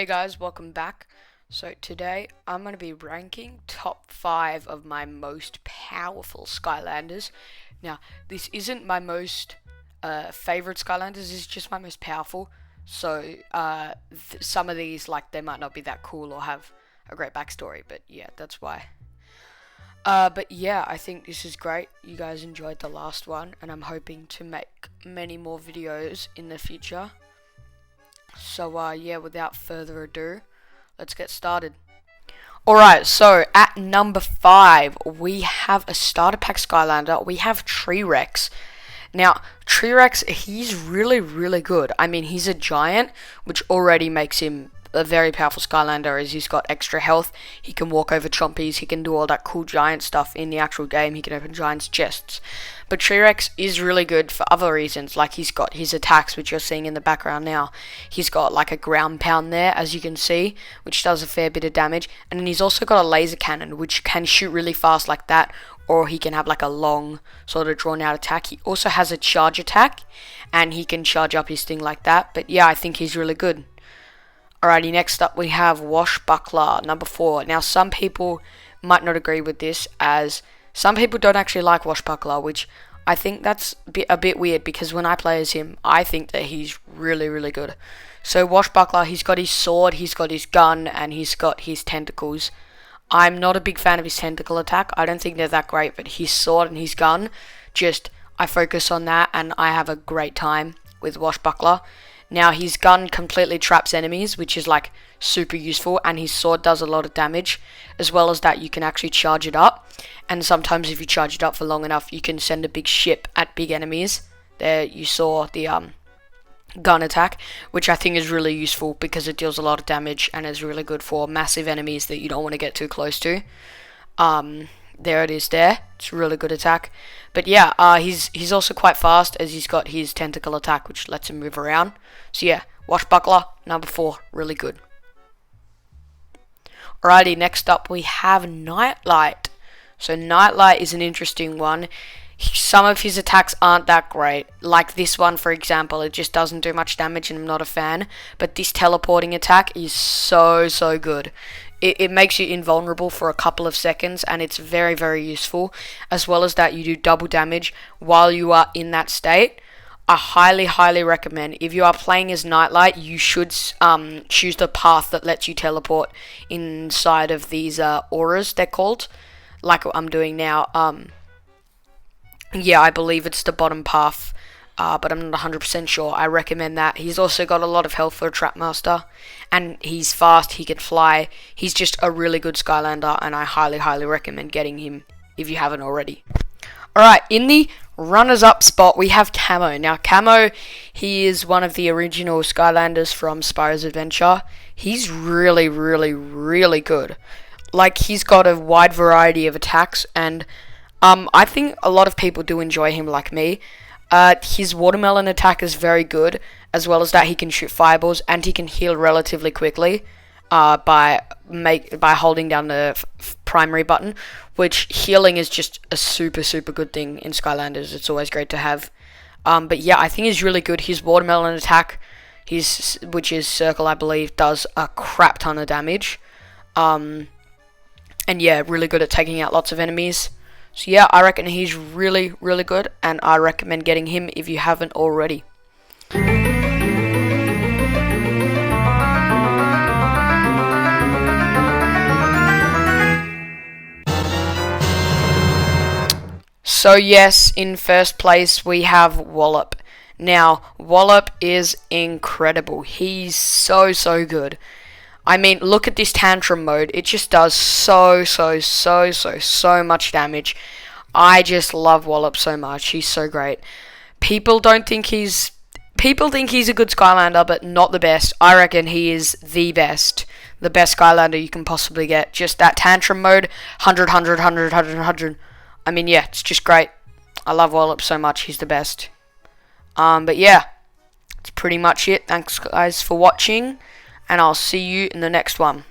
Hey guys, welcome back. So today I'm going to be ranking top 5 of my most powerful Skylanders. Now, this isn't my most favorite Skylanders, this is just my most powerful. So some of these, like, they might not be that cool or have a great backstory, but yeah, that's why. But yeah, I think this is great. You guys enjoyed the last one, and I'm hoping to make many more videos in the future. So yeah, without further ado, let's get started. Alright, so at number 5, we have a starter pack Skylander. We have T-Rex. Now, T-Rex, he's really good. I mean, he's a giant, which already makes him a very powerful Skylander, as he's got extra health. He can walk over chompies, he can do all that cool giant stuff in the actual game, he can open giants' chests. But T-Rex is really good for other reasons, like he's got his attacks, which you're seeing in the background now. He's got like a ground pound there, as you can see, which does a fair bit of damage, and then he's also got a laser cannon, which can shoot really fast like that, or he can have like a long sort of drawn out attack. He also has a charge attack, and he can charge up his thing like that, but yeah, I think he's really good. Alrighty, next up we have Washbuckler, number 4. Now, some people might not agree with this, as some people don't actually like Washbuckler, which I think that's a bit weird, because when I play as him, I think that he's really good. So Washbuckler, he's got his sword, he's got his gun, and he's got his tentacles. I'm not a big fan of his tentacle attack. I don't think they're that great, but his sword and his gun, I focus on that, and I have a great time with Washbuckler. Now, his gun completely traps enemies, which is like super useful, and his sword does a lot of damage. As well as that, you can actually charge it up, and sometimes if you charge it up for long enough, you can send a big ship at big enemies. There you saw the gun attack, which I think is really useful because it deals a lot of damage and is really good for massive enemies that you don't want to get too close to. There it is there. It's a really good attack. But yeah, he's also quite fast, as he's got his tentacle attack, which lets him move around. So yeah, Washbuckler, number 4, really good. Alrighty, next up we have Nightlight. So Nightlight is an interesting one. Some of his attacks aren't that great. Like this one, for example, it just doesn't do much damage and I'm not a fan. But this teleporting attack is so good. It makes you invulnerable for a couple of seconds, and it's very useful. As well as that, you do double damage while you are in that state. I highly recommend, if you are playing as Nightlight, you should choose the path that lets you teleport inside of these auras, they're called, like what I'm doing now. Yeah, I believe it's the bottom path, but I'm not 100% sure. I recommend that. He's also got a lot of health for a Trapmaster, and he's fast, he can fly. He's just a really good Skylander, and I highly recommend getting him if you haven't already. Alright, in the runners-up spot, we have Camo. Now, Camo, he is one of the original Skylanders from Spyro's Adventure. He's really good. Like, he's got a wide variety of attacks, and I think a lot of people do enjoy him like me. His watermelon attack is very good, as well as that he can shoot fireballs, and he can heal relatively quickly by holding down the primary button, which healing is just a super good thing in Skylanders. It's always great to have. But yeah, I think he's really good. His watermelon attack, which is circle, I believe, does a crap ton of damage. And yeah, really good at taking out lots of enemies. So yeah, I reckon he's really good, and I recommend getting him if you haven't already. So yes, in first place we have Wallop. Now, Wallop is incredible. He's so good. I mean, look at this tantrum mode. It just does so much damage. I just love Wallop so much. He's so great. People think he's a good Skylander, but not the best. I reckon he is the best. The best Skylander you can possibly get. Just that tantrum mode, 100. I mean, yeah, it's just great. I love Wallop so much. He's the best. But yeah, that's pretty much it. Thanks, guys, for watching, and I'll see you in the next one.